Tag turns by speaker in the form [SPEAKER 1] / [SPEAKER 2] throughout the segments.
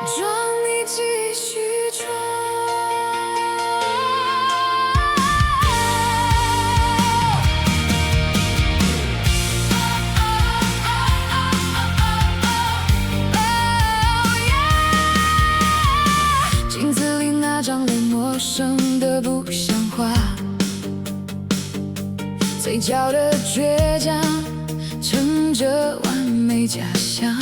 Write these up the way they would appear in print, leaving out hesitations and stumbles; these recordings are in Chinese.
[SPEAKER 1] 装你继续装。镜子里那张脸陌生的不像话，嘴角的倔强撑着完美假象。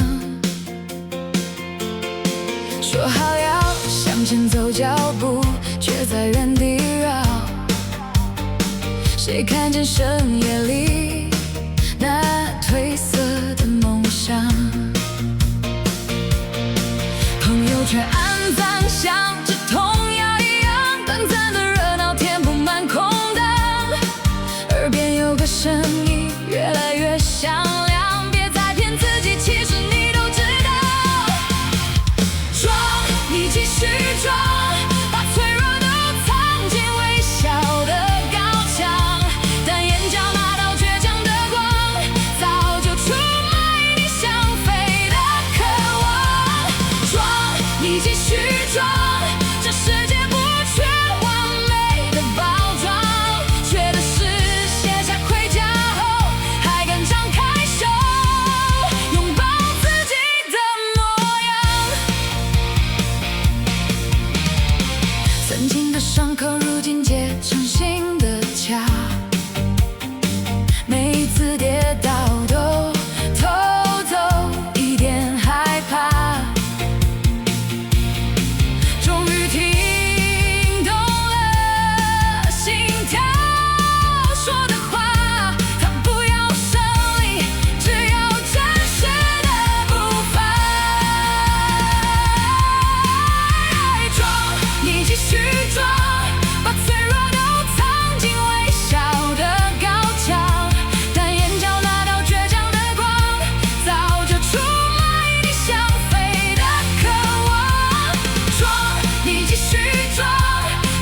[SPEAKER 1] 说好要向前走脚步，却在原地绕。谁看见深夜里那褪色的梦想？朋友圈暗赞像只童谣一样，短暂的热闹填不满空档。耳边有个声音越来越响亮，别再骗自己，其实你都知道。装，你继续装，把脆弱都藏进微笑的高墙，但眼角那道倔强的光，早就出卖你想飞的渴望。装，你继续装，这世界不缺完美的包装，缺的是卸下盔甲后还敢张开手，拥抱自己的模样。曾经的伤口如今结成新的痂，每一次跌倒都偷偷一点害怕。终于听懂了心跳说的话，他不要胜利，只要真实的步伐。装，你继续装，把脆弱都藏进微笑的高墙，但眼角那道倔强的光，早就出卖你想飞的渴望。装，你继续装，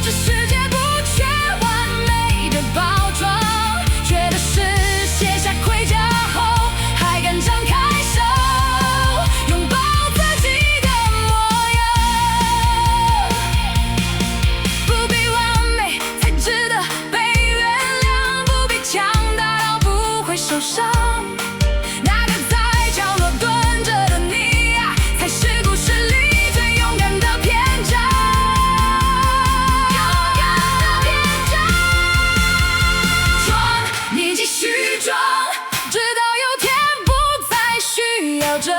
[SPEAKER 1] 这世界不缺完美的包装，缺的是卸下盔甲后还敢张开手，拥抱自己的模样。不必完美才值得被原谅，不必强大到不会受伤。那个在角落蹲着的你呀，才是故事里最勇敢的篇章。装，你继续装，直到有天不再需要这